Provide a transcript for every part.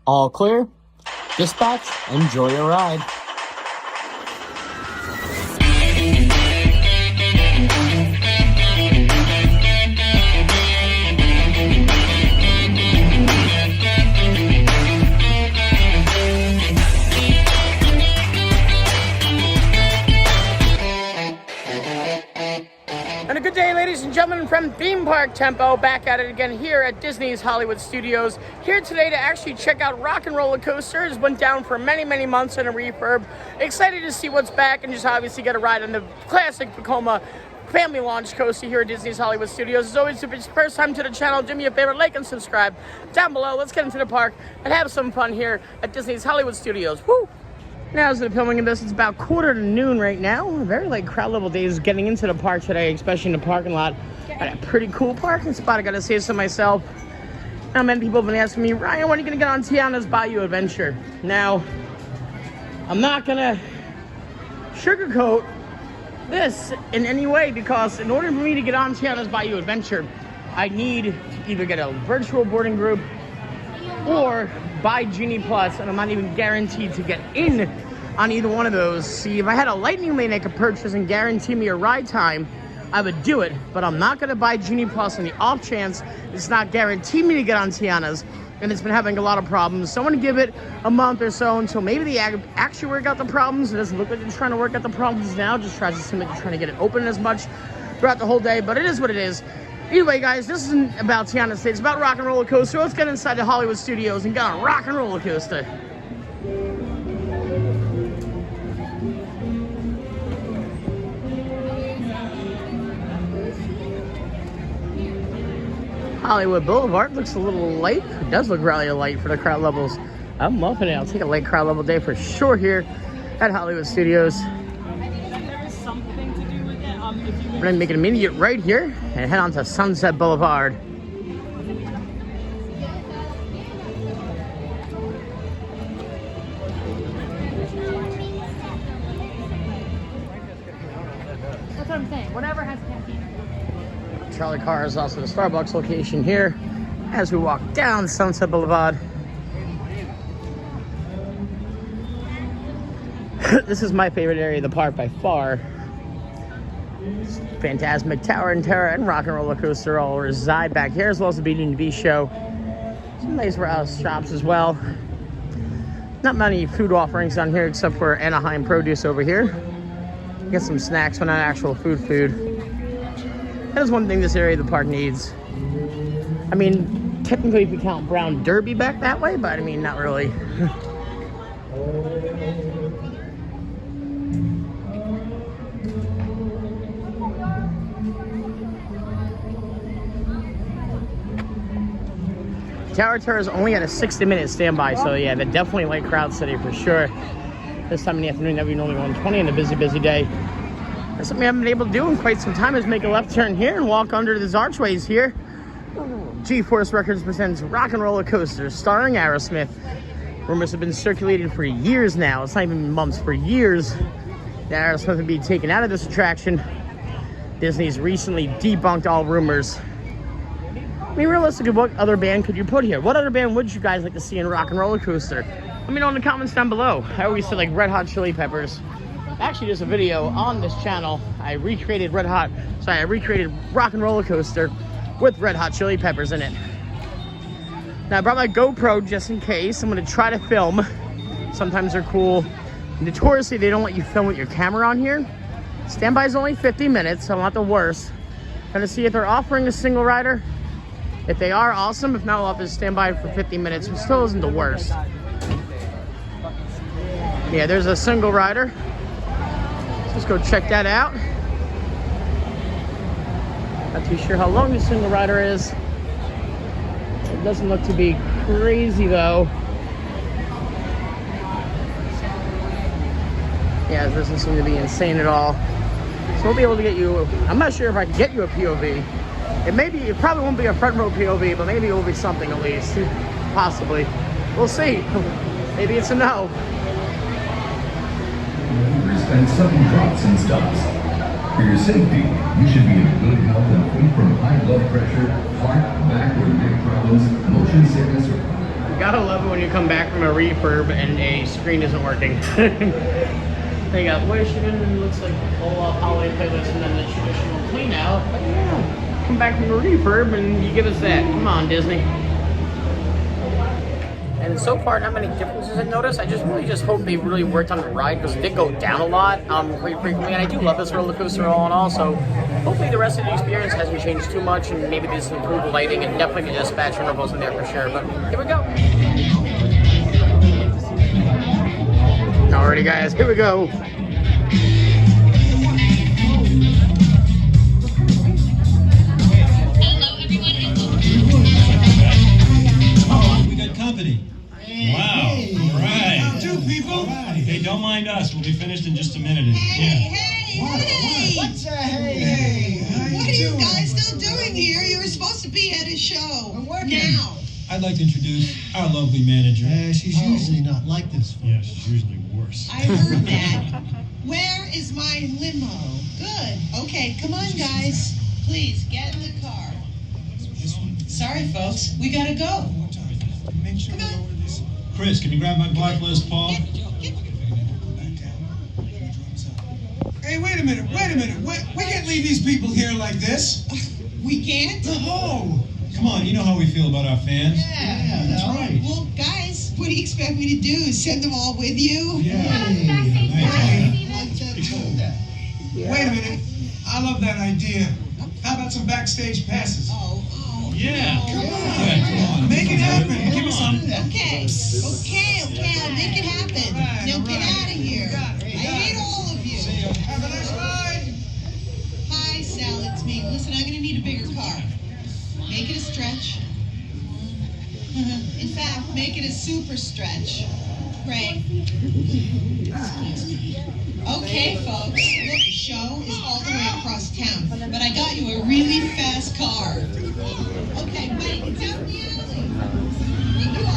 All clear. Dispatch, enjoy your ride. And a good day, ladies and gentlemen, from Theme Park Tempo, back at it again here at Disney's Hollywood Studios. Here today to actually check out Rock and Rollercoaster. It went down for many, many months in a refurb. Excited to see what's back and just obviously get a ride on the classic Vekoma family launch coaster here at Disney's Hollywood Studios. As always, if it's your first time to the channel, do me a favor, like and subscribe down below. Let's get into the park and have some fun here at Disney's Hollywood Studios. Woo! Now, as the filming of this, it's about 12:45 right now. Very like crowd level days getting into the park today, especially in the parking lot. Got a pretty cool parking spot, I gotta say so myself. Now, many people have been asking me, Ryan, when are you gonna get on Tiana's Bayou Adventure? Now, I'm not gonna sugarcoat this in any way, because in order for me to get on Tiana's Bayou Adventure, I need to either get a virtual boarding group or buy Genie Plus, and I'm not even guaranteed to get in on either one of those. See, if I had a lightning lane I could purchase and guarantee me a ride time, I would do it, but I'm not gonna buy Genie Plus on the off chance it's not guaranteed me to get on Tiana's, and it's been having a lot of problems. So I'm gonna give it a month or so until maybe they actually work out the problems. It doesn't look like they're trying to work out the problems now, just tries to seem like they're trying to get it open as much throughout the whole day, but it is what it is. Anyway, guys, this isn't about Tiana State. It's about Rock and Rollercoaster. Let's get inside the Hollywood Studios and get on Rock and Rollercoaster. Hollywood Boulevard looks a little light. It does look really light for the crowd levels. I'm loving it. I'll take a light crowd level day for sure here at Hollywood Studios. We're gonna make an immediate right here and head on to Sunset Boulevard. That's what I'm saying. Whatever has caffeine. Charlie Carr is also the Starbucks location here as we walk down Sunset Boulevard. This is my favorite area of the park by far. Fantasmic Tower and Terror and Rock and Rollercoaster all reside back here, as well as the Beauty and the Beast show. Some nice warehouse shops as well. Not many food offerings on here except for Anaheim produce over here. Get some snacks, but not actual food. That is one thing this area of the park needs. I mean, technically if you count Brown Derby back that way, but I mean, not really. Tower Terror is only at a 60-minute standby, so yeah, they're definitely like Crowd City for sure. This time in the afternoon, that would be only 1:20 in a busy day. That's something I haven't been able to do in quite some time, is make a left turn here and walk under these archways here. G-Force Records presents Rock and Rollercoaster starring Aerosmith. Rumors have been circulated for years now. It's not even months, for years, that Aerosmith would be taken out of this attraction. Disney's recently debunked all rumors. I mean, realistically, what other band could you put here? What other band would you guys like to see in Rock and Rollercoaster? Let me know in the comments down below. I always say like Red Hot Chili Peppers. Actually, there's a video on this channel. I recreated Rock and Rollercoaster with Red Hot Chili Peppers in it. Now, I brought my GoPro just in case. I'm gonna try to film. Sometimes they're cool. Notoriously, they don't let you film with your camera on here. Standby is only 50 minutes, so not the worst. Gonna see if they're offering a single rider. If they are, awesome. If not, I'll have to stand by for 50 minutes, which still isn't the worst. Yeah, there's a single rider. Let's go check that out. Not too sure how long the single rider is. It doesn't look to be crazy though. Yeah, it doesn't seem to be insane at all. So we'll be able to get you, I'm not sure if I can get you a POV. It probably won't be a front row POV, but maybe it will be something at least. Possibly. We'll see. Maybe it's a no. And sudden drops and stops. For your safety, you should be in good health and free from high blood pressure, heart, back, or neck problems, motion sickness, or Gotta love it when you come back from a refurb and a screen isn't working. They got Wish, and looks like the whole holiday playlist, and then the traditional clean out. But yeah, come back from a refurb and you give us that. Come on, Disney. And so far, not many differences I noticed. I really just hope they really worked on the ride, because it did go down a lot pretty frequently, and I do love this roller coaster all in all. So hopefully the rest of the experience hasn't changed too much, and maybe there's some improved lighting, and definitely the dispatch intervals in there for sure. But here we go. Alrighty, guys, here we go. We got company. Wow. All right. How do, people? Hey, don't mind us. We'll be finished in just a minute. Hey! What's a hey? Hey, how What are you you doing? guys still doing here? You were supposed to be at a show. I'm working. Now. I'd like to introduce our lovely manager. She's usually not like this. Yeah, she's usually worse. I heard that. Where is my limo? Good. Okay, come on, guys. Please, get in the car. Sorry, folks. We gotta go. Make sure Come on. we lower this. Chris, can you grab my block list, Paul? Get. Back down. Hey, wait a minute. We can't leave these people here like this. We can't? No. Come on, you know how we feel about our fans. Yeah, that's right. Well, guys, what do you expect me to do? Send them all with you? Wait a minute. I love that idea. How about some backstage passes? Oh. Yeah. Come on. Come on. Make it happen. Give me some. Okay, I'll make it happen. All Now get right. out of here. Got it. I hate all of you. See ya. Have a nice ride. Hi, Sal, it's me. Listen, I'm gonna need a bigger car. Make it a stretch. In fact, make it a super stretch. Right. Okay, folks. Look, the show is all the way across town, but I got you a really fast car. Okay, wait, down the alley. Thank you all.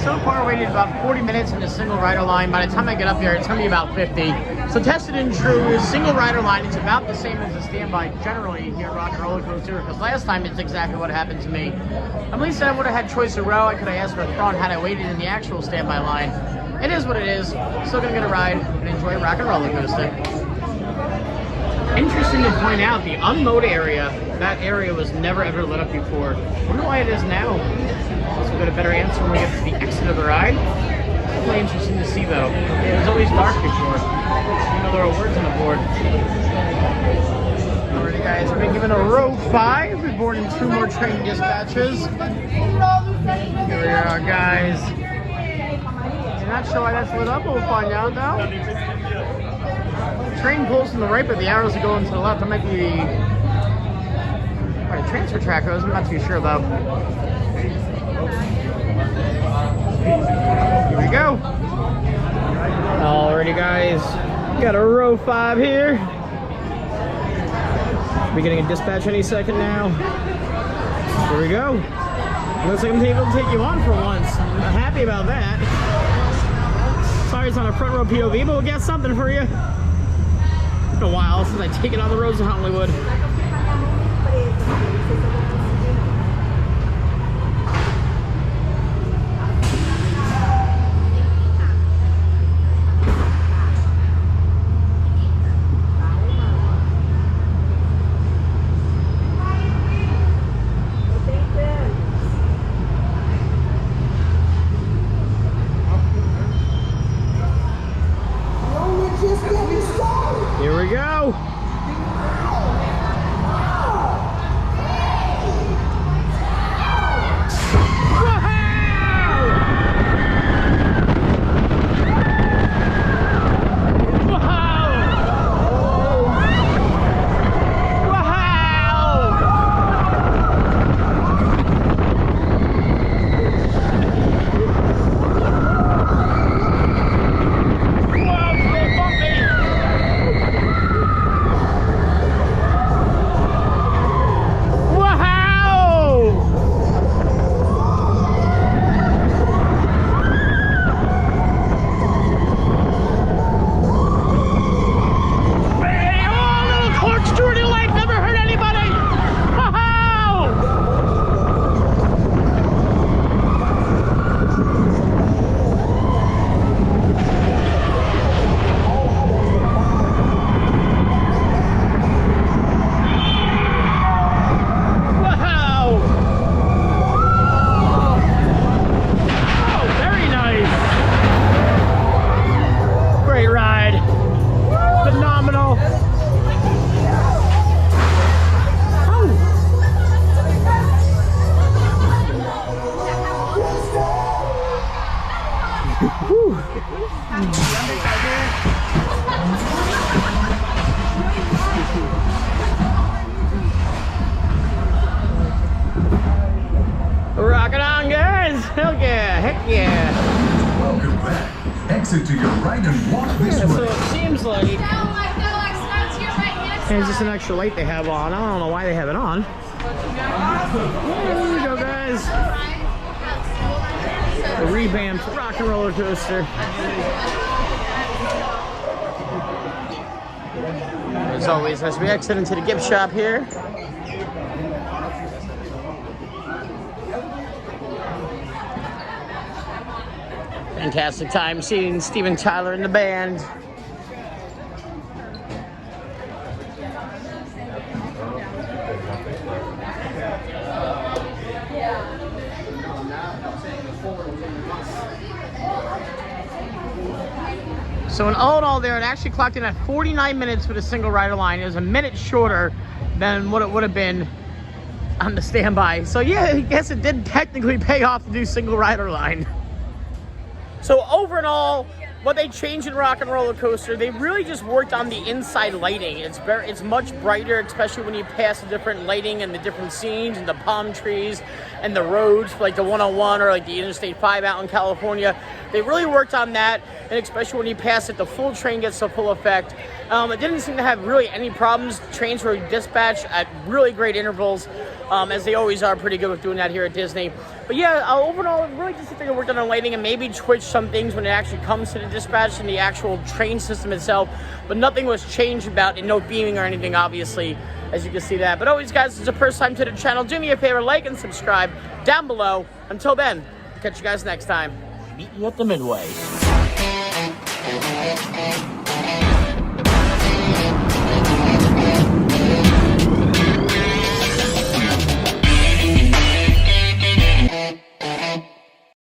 So far, waited about 40 minutes in a single rider line. By the time I get up there, it's going to be about 50. So tested and true, single rider line is about the same as a standby generally here at Rock and Roller Coaster, because last time it's exactly what happened to me. At least I would have had choice of row. I could have asked for a front had I waited in the actual standby line. It is what it is. Still going to get a ride and enjoy Rock and Roller Coaster. Interesting to point out, the unmowed area, that area was never ever lit up before. Wonder why it is now. So we'll get a better answer when we get to the exit of the ride. Definitely interesting to see though. It was always dark before. You know, there are words on the board. Alright guys, we've been given a row 5. We're boarding 2 more train dispatches. Here we are, guys. I'm not sure why that's lit up, but we'll find out though. Train pulls from the right, but the arrows are going to the left. That might be where the transfer track goes. I'm not too sure though. Here we go. Alrighty, guys. Got a row 5 here. We're getting a dispatch any second now. Here we go. Looks like I'm able to take you on for once. I'm happy about that. Sorry it's on a front row POV, but we'll get something for you. It's been a while since I've taken on the roads of Hollywood. Heck yeah. Welcome back. Exit to your right and walk this So way. it seems like No, it's to your right hand. there's just an extra light they have on. I don't know why they have it on. Here we go, guys. The revamped rock and roller coaster. As always, as we exit into the gift shop here. Fantastic time seeing Steven Tyler and the band. So in all there, it actually clocked in at 49 minutes for the single rider line. It was a minute shorter than what it would have been on the standby. So yeah, I guess it did technically pay off to do single rider line. So over and all, what they changed in Rock and Roller Coaster, they really just worked on the inside lighting. It's much brighter, especially when you pass the different lighting and the different scenes and the palm trees and the roads, like the 101 or like the Interstate 5 out in California. They really worked on that, and especially when you pass it, the full train gets the full effect. It didn't seem to have really any problems. Trains were dispatched at really great intervals, as they always are pretty good with doing that here at Disney. But yeah, overall, it really just they worked on the lighting and maybe twitched some things when it actually comes to the dispatch and the actual train system itself. But nothing was changed about it, no beaming or anything, obviously, as you can see that. But always, guys, if it's the first time to the channel, do me a favor, like and subscribe down below. Until then, catch you guys next time. Meet you at the Midway.